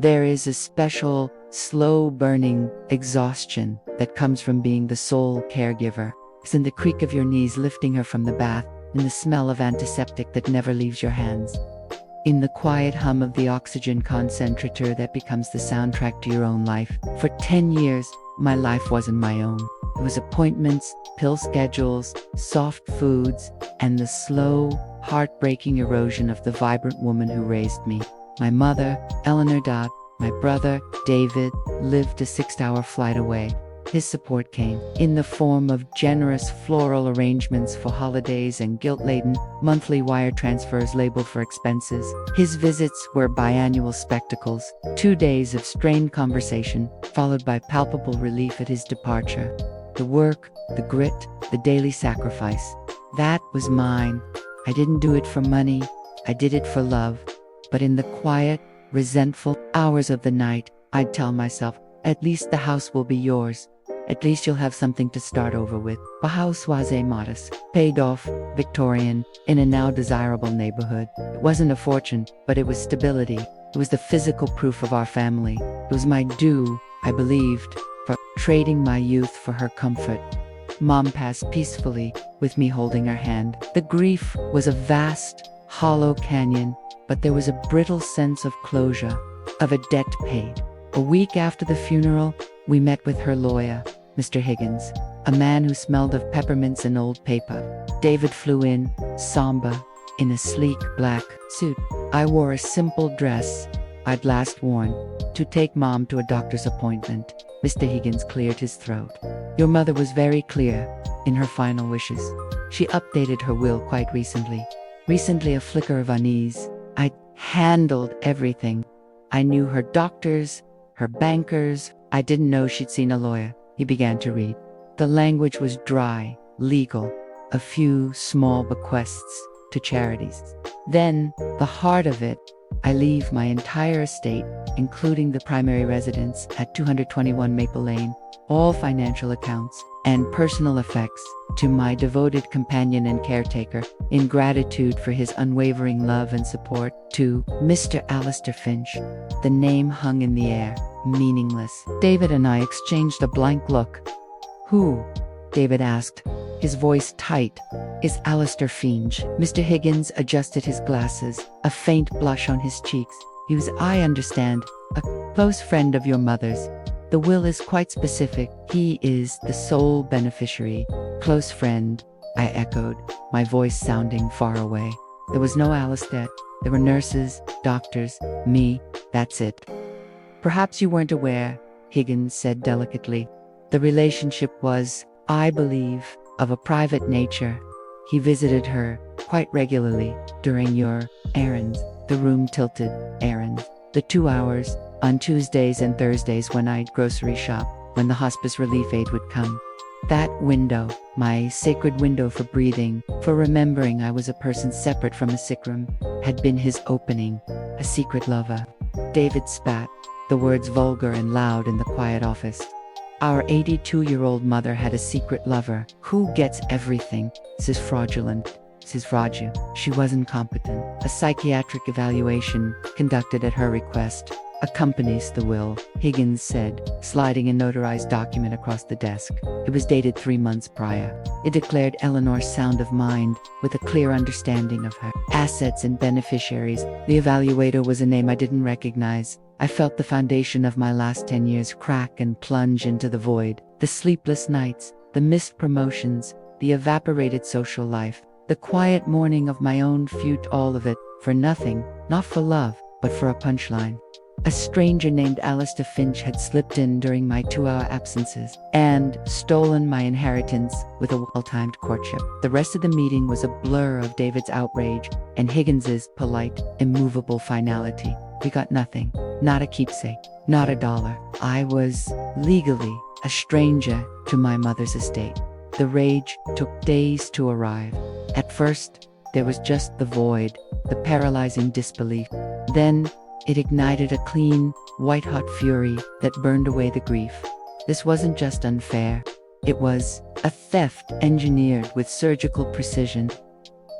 There is a special, slow-burning exhaustion that comes from being the sole caregiver. It's in the creak of your knees lifting her from the bath, in the smell of antiseptic that never leaves your hands, in the quiet hum of the oxygen concentrator that becomes the soundtrack to your own life. For 10 years, my life wasn't my own. It was appointments, pill schedules, soft foods, and the slow, heartbreaking erosion of the vibrant woman who raised me. My mother, Eleanor Dodd, my brother, David, lived a 6-hour flight away. His support came in the form of generous floral arrangements for holidays and guilt-laden monthly wire transfers labeled for expenses. His visits were biannual spectacles, 2 days of strained conversation, followed by palpable relief at his departure. The work, the grit, the daily sacrifice. That was mine. I didn't do it for money. I did it for love. But in the quiet, resentful hours of the night, I'd tell myself, at least the house will be yours. At least you'll have something to start over with. The house was a modest, paid off, Victorian, in a now desirable neighborhood. It wasn't a fortune, but it was stability. It was the physical proof of our family. It was my due, I believed, for trading my youth for her comfort. Mom passed peacefully, with me holding her hand. The grief was a vast, hollow canyon, but there was a brittle sense of closure, of a debt paid. A week after the funeral, we met with her lawyer, Mr. Higgins, a man who smelled of peppermints and old paper. David flew in, somber, in a sleek black suit. I wore a simple dress I'd last worn to take Mom to a doctor's appointment. Mr. Higgins cleared his throat. Your mother was very clear in her final wishes. She updated her will quite recently. Recently, a flicker of unease. I handled everything. I knew her doctors, her bankers. I didn't know she'd seen a lawyer. He began to read. The language was dry, legal, a few small bequests to charities. Then, the heart of it, I leave my entire estate, including the primary residence at 221 Maple Lane, all financial accounts, and personal effects, to my devoted companion and caretaker, in gratitude for his unwavering love and support, to Mr. Alistair Finch. The name hung in the air, meaningless. David and I exchanged a blank look. Who? David asked, his voice tight. Is Alistair Finch? Mr. Higgins adjusted his glasses, a faint blush on his cheeks. He was, I understand, a close friend of your mother's. The will is quite specific. He is the sole beneficiary. Close friend, I echoed, my voice sounding far away. There was no Alistair. There were nurses, doctors, me, that's it. Perhaps you weren't aware, Higgins said delicately. The relationship was, I believe, of a private nature. He visited her quite regularly during your errands. The room tilted, errands. The 2 hours, on Tuesdays and Thursdays when I'd grocery shop, when the hospice relief aid would come. That window, my sacred window for breathing, for remembering I was a person separate from a sick room, had been his opening, a secret lover. David spat, the words vulgar and loud in the quiet office. Our 82-year-old mother had a secret lover. Who gets everything? This is fraudulent. This is Raju. She wasn't competent. A psychiatric evaluation, conducted at her request, accompanies the will, Higgins said, sliding a notarized document across the desk. It was dated 3 months prior. It declared Eleanor's sound of mind, with a clear understanding of her assets and beneficiaries. The evaluator was a name I didn't recognize. I felt the foundation of my last 10 years crack and plunge into the void. The sleepless nights, the missed promotions, the evaporated social life, the quiet mourning of my own feud, all of it, for nothing, not for love, but for a punchline. A stranger named Alistair Finch had slipped in during my 2-hour absences and stolen my inheritance with a well-timed courtship. The rest of the meeting was a blur of David's outrage and Higgins's polite, immovable finality. We got nothing, not a keepsake, not a dollar. I was, legally, a stranger to my mother's estate. The rage took days to arrive. At first, there was just the void, the paralyzing disbelief. Then, it ignited a clean, white-hot fury that burned away the grief. This wasn't just unfair. It was a theft engineered with surgical precision.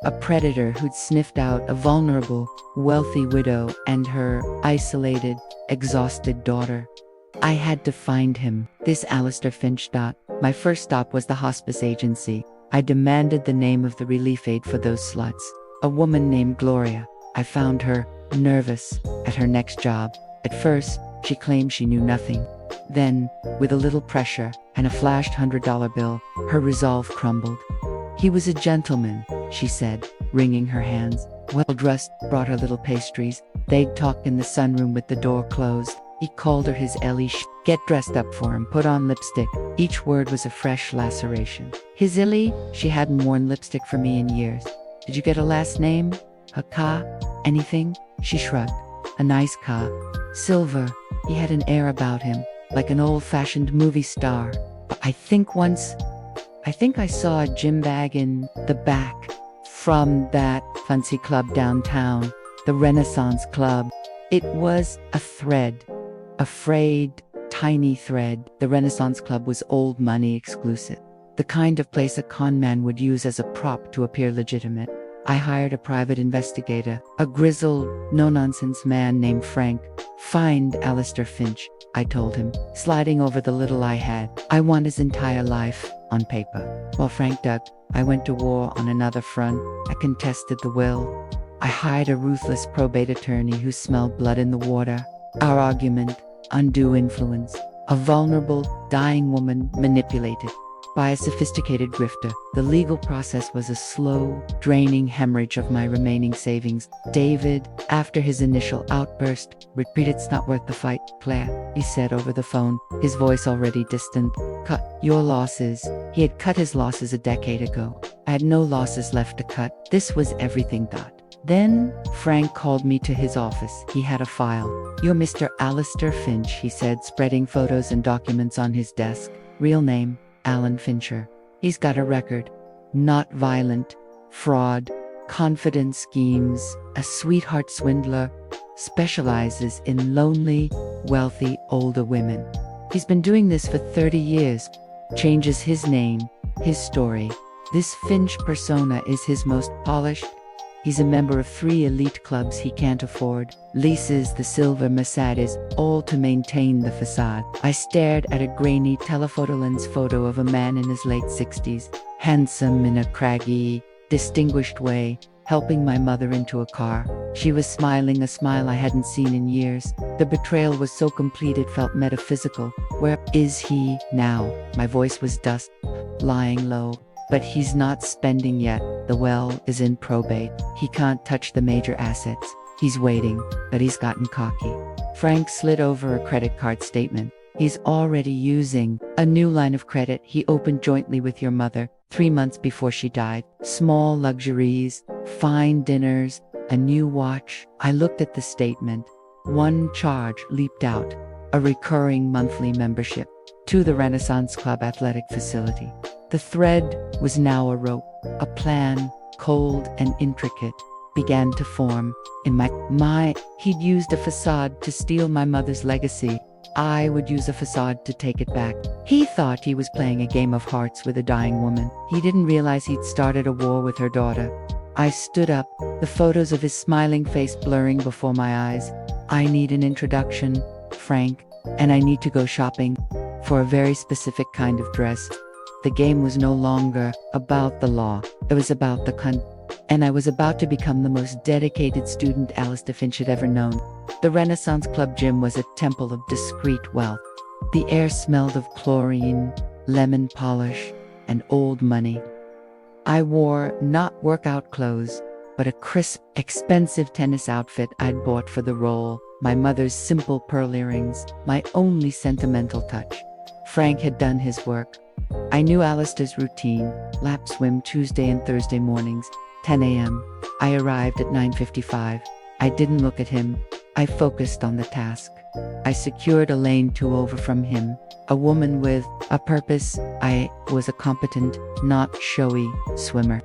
a predator who'd sniffed out a vulnerable, wealthy widow and her isolated, exhausted daughter. I had to find him. This Alistair Finch. My first stop was the hospice agency. I demanded the name of the relief aide for those sluts. A woman named Gloria. I found her, nervous, at her next job. At first, she claimed she knew nothing. Then, with a little pressure and a flashed $100 bill, her resolve crumbled. He was a gentleman, she said, wringing her hands. Well-dressed, brought her little pastries. They'd talked in the sunroom with the door closed. He called her his Ellie. Get dressed up for him, put on lipstick. Each word was a fresh laceration. His Illy, she hadn't worn lipstick for me in years. Did you get a last name? A Ka? Anything? She shrugged. A nice Ka. Silver. He had an air about him, like an old-fashioned movie star. I think I saw a gym bag in the back from that fancy club downtown, the Renaissance Club. It was a thread, a frayed, tiny thread. The Renaissance Club was old money exclusive, the kind of place a con man would use as a prop to appear legitimate. I hired a private investigator, a grizzled, no-nonsense man named Frank. Find Alistair Finch, I told him, sliding over the little I had. I want his entire life, on paper. While Frank dug, I went to war on another front. I contested the will. I hired a ruthless probate attorney who smelled blood in the water. Our argument, undue influence. A vulnerable, dying woman manipulated by a sophisticated grifter. The legal process was a slow, draining hemorrhage of my remaining savings. David, after his initial outburst, retreated. It's not worth the fight, Claire, he said over the phone, his voice already distant. Cut your losses. He had cut his losses a decade ago. I had no losses left to cut. This was everything. Then, Frank called me to his office. He had a file. You're Mr. Alistair Finch, he said, spreading photos and documents on his desk. Real name, Alan Fincher. He's got a record. Not violent, fraud, confidence schemes, a sweetheart swindler, specializes in lonely, wealthy, older women. He's been doing this for 30 years. Changes his name, his story. This Finch persona is his most polished. He's a member of 3 elite clubs he can't afford, leases the silver Mercedes, all to maintain the facade. I stared at a grainy telephoto lens photo of a man in his late 60s, handsome in a craggy, distinguished way, helping my mother into a car. She was smiling, a smile I hadn't seen in years. The betrayal was so complete it felt metaphysical. Where is he now? My voice was dust, lying low. But he's not spending yet. The well is in probate. He can't touch the major assets. He's waiting, but he's gotten cocky. Frank slid over a credit card statement. He's already using a new line of credit he opened jointly with your mother 3 months before she died. Small luxuries, fine dinners, a new watch. I looked at the statement. One charge leaped out. A recurring monthly membership to the Renaissance Club athletic facility. The thread was now a rope. A plan, cold and intricate, began to form. In he'd used a facade to steal my mother's legacy. I would use a facade to take it back. He thought he was playing a game of hearts with a dying woman. He didn't realize he'd started a war with her daughter. I stood up, the photos of his smiling face blurring before my eyes. I need an introduction, Frank, and I need to go shopping for a very specific kind of dress. The game was no longer about the law. It was about the and I was about to become the most dedicated student Alistair Finch had ever known. The Renaissance Club gym was a temple of discreet wealth. The air smelled of chlorine, lemon polish, and old money. I wore not workout clothes, but a crisp, expensive tennis outfit I'd bought for the role, my mother's simple pearl earrings, my only sentimental touch. Frank had done his work. I knew Alistair's routine, lap swim Tuesday and Thursday mornings, 10 a.m. I arrived at 9:55. I didn't look at him. I focused on the task. I secured a lane 2 over from him, a woman with a purpose. I was a competent, not showy, swimmer.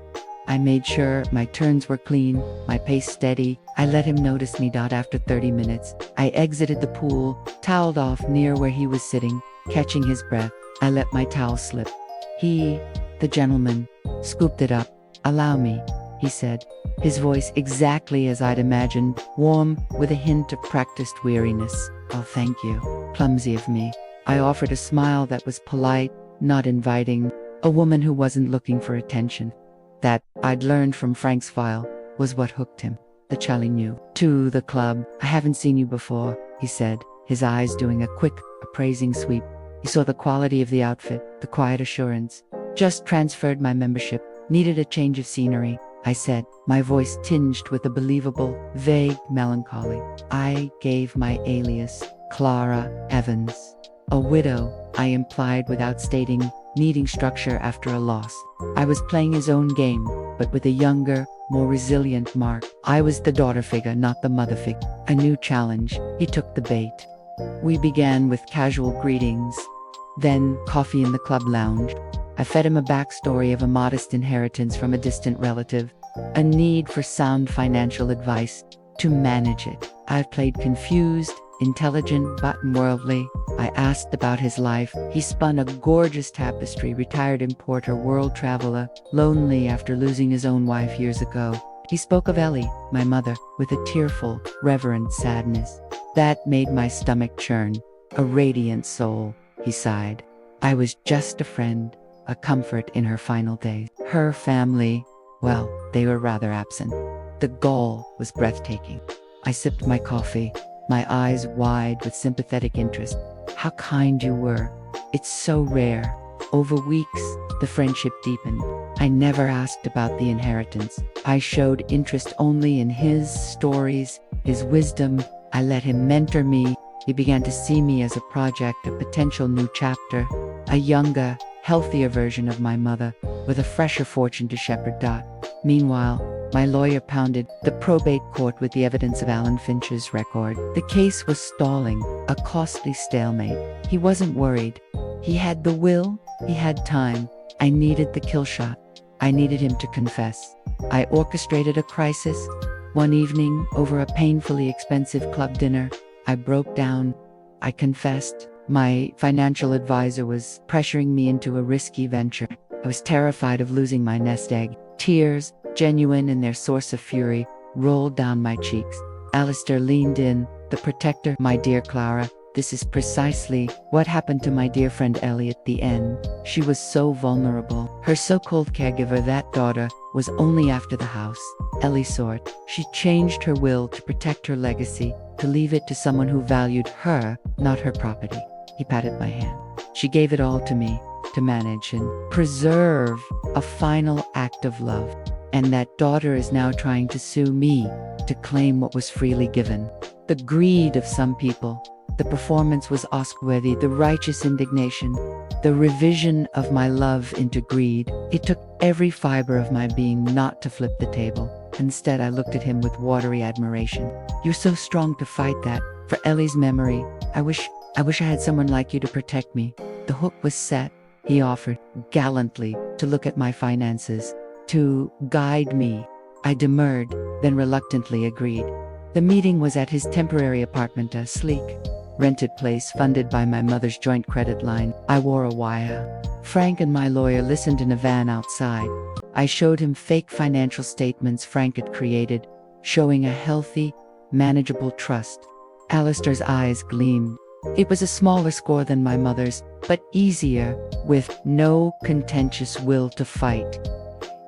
I made sure my turns were clean, my pace steady. I let him notice me. After 30 minutes, I exited the pool, toweled off near where he was sitting, catching his breath. I let my towel slip. He, the gentleman, scooped it up. Allow me. he said, his voice exactly as I'd imagined, warm with a hint of practiced weariness. "Oh, thank you. Clumsy of me." I offered a smile that was polite, not inviting. A woman who wasn't looking for attention. That, I'd learned from Frank's file, was what hooked him. The Charlie knew. "To the club. I haven't seen you before," he said, his eyes doing a quick, appraising sweep. He saw the quality of the outfit, the quiet assurance. "Just transferred my membership. Needed a change of scenery," I said, my voice tinged with a believable, vague melancholy. I gave my alias, Clara Evans. A widow, I implied without stating, needing structure after a loss. I was playing his own game, but with a younger, more resilient Mark. I was the daughter figure, not the mother figure. A new challenge. He took the bait. We began with casual greetings, then coffee in the club lounge. I fed him a backstory of a modest inheritance from a distant relative, a need for sound financial advice to manage it. I've played confused, intelligent, but worldly. I asked about his life. He spun a gorgeous tapestry, retired importer, world traveler, lonely after losing his own wife years ago. He spoke of Ellie, my mother, with a tearful, reverent sadness. That made my stomach churn. "A radiant soul," he sighed. "I was just a friend, a comfort in her final days." Her family, well, they were rather absent. The gall was breathtaking. I sipped my coffee, my eyes wide with sympathetic interest. "How kind you were. It's so rare." Over weeks, the friendship deepened. I never asked about the inheritance. I showed interest only in his stories, his wisdom. I let him mentor me. He began to see me as a project, a potential new chapter, a younger, healthier version of my mother, with a fresher fortune to shepherd. Meanwhile, my lawyer pounded the probate court with the evidence of Alan Finch's record. The case was stalling, a costly stalemate. He wasn't worried. He had the will, he had time. I needed the kill shot. I needed him to confess. I orchestrated a crisis. One evening, over a painfully expensive club dinner, I broke down. I confessed. My financial advisor was pressuring me into a risky venture. I was terrified of losing my nest egg. Tears, genuine in their source of fury, rolled down my cheeks. Alistair leaned in, the protector. "My dear Clara, this is precisely what happened to my dear friend Ellie at the end. She was so vulnerable. Her so-called caregiver, that daughter, was only after the house. Ellie saw it. She changed her will to protect her legacy, to leave it to someone who valued her, not her property." He patted my hand. "She gave it all to me, to manage and preserve, a final act of love. And that daughter is now trying to sue me, to claim what was freely given. The greed of some people. The performance was Oscar-worthy, the righteous indignation, the revision of my love into greed. It took every fiber of my being not to flip the table. Instead, I looked at him with watery admiration. "You're so strong to fight that. For Ellie's memory, I wish I had someone like you to protect me." The hook was set. He offered, gallantly, to look at my finances, to guide me. I demurred, then reluctantly agreed. The meeting was at his temporary apartment, a sleek, rented place funded by my mother's joint credit line. I wore a wire. Frank and my lawyer listened in a van outside. I showed him fake financial statements Frank had created, showing a healthy, manageable trust. Alistair's eyes gleamed. It was a smaller score than my mother's, but easier, with no contentious will to fight.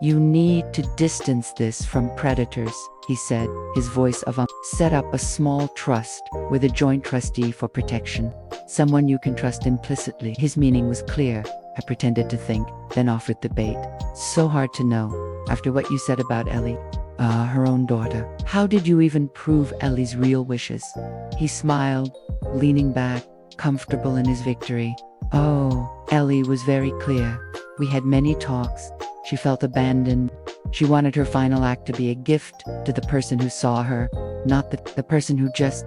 "You need to distance this from predators," he said, his voice of "Set up a small trust with a joint trustee for protection. Someone you can trust implicitly." His meaning was clear. I pretended to think, then offered the bait. "So hard to know, after what you said about Ellie. Her own daughter. How did you even prove Ellie's real wishes?" He smiled, leaning back, comfortable in his victory. "Oh, Ellie was very clear. We had many talks. She felt abandoned. She wanted her final act to be a gift to the person who saw her, not the person who just,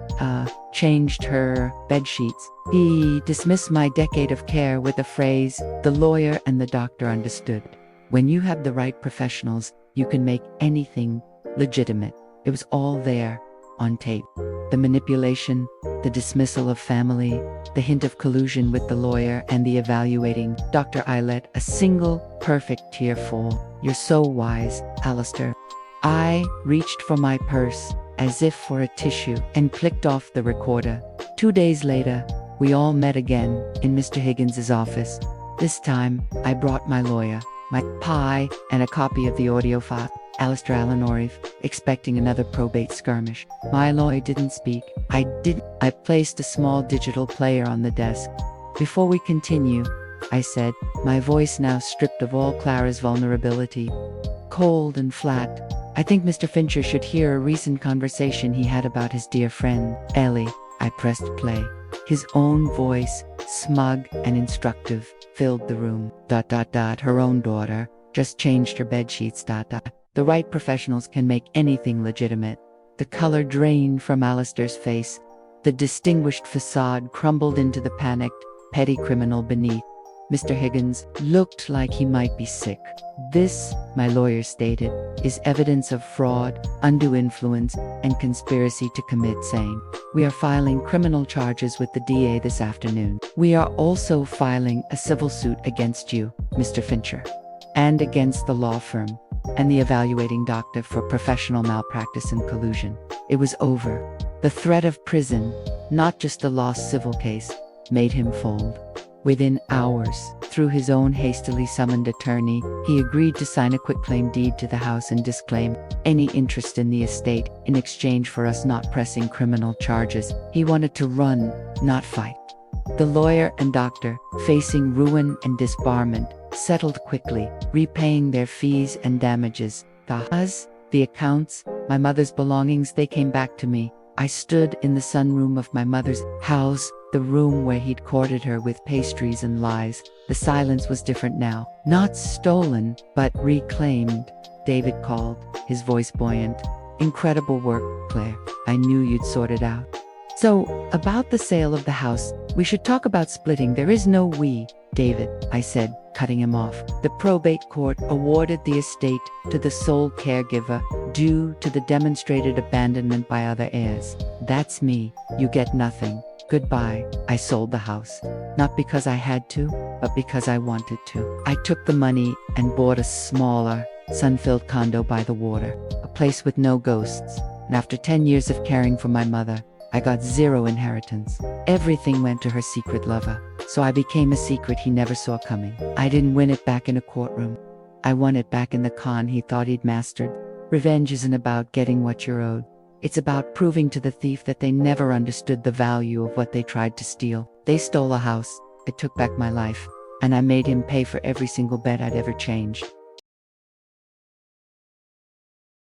changed her bedsheets." He dismissed my decade of care with the phrase, "The lawyer and the doctor understood." When you have the right professionals, you can make anything legitimate. It was all there, on tape. The manipulation, the dismissal of family, the hint of collusion with the lawyer, and the evaluating doctor. I let a single perfect tear fall. "You're so wise, Alistair." I reached for my purse, as if for a tissue, and clicked off the recorder. 2 days later, we all met again in Mr. Higgins's office. This time, I brought my lawyer, my pie, and a copy of the audio file. Alistair Allen Orif, expecting another probate skirmish. My lawyer didn't speak. I placed a small digital player on the desk. Before we continue, I said, my voice now stripped of all Clara's vulnerability. Cold and flat. I think Mr. Fincher should hear a recent conversation he had about his dear friend, Ellie. I pressed play. His own voice, smug and instructive, filled the room. Her own daughter just changed her bedsheets. The right professionals can make anything legitimate. The color drained from Alistair's face. The distinguished facade crumbled into the panicked, petty criminal beneath. Mr. Higgins looked like he might be sick. This, my lawyer stated, is evidence of fraud, undue influence, and conspiracy to commit same. We are filing criminal charges with the DA this afternoon. We are also filing a civil suit against you, Mr. Fincher, and against the law firm and the evaluating doctor for professional malpractice and collusion. It was over. The threat of prison, not just a lost civil case, made him fold. Within hours, through his own hastily summoned attorney, he agreed to sign a quitclaim deed to the house and disclaim any interest in the estate in exchange for us not pressing criminal charges. He wanted to run, not fight. The lawyer and doctor, facing ruin and disbarment, settled quickly, repaying their fees and damages. The accounts, my mother's belongings, they came back to me. I stood in the sunroom of my mother's house, the room where he'd courted her with pastries and lies. The silence was different now. Not stolen, but reclaimed. David called, his voice buoyant. Incredible work, Claire. I knew you'd sort it out. So, about the sale of the house, we should talk about splitting. There is no we, David, I said, cutting him off. The probate court awarded the estate to the sole caregiver due to the demonstrated abandonment by other heirs. That's me. You get nothing. Goodbye. I sold the house. Not because I had to, but because I wanted to. I took the money and bought a smaller, sun-filled condo by the water, a place with no ghosts. And after 10 years of caring for my mother, I got zero inheritance. Everything went to her secret lover, so I became a secret he never saw coming. I didn't win it back in a courtroom. I won it back in the con he thought he'd mastered. Revenge isn't about getting what you're owed. It's about proving to the thief that they never understood the value of what they tried to steal. They stole a house, I took back my life, and I made him pay for every single bet I'd ever changed.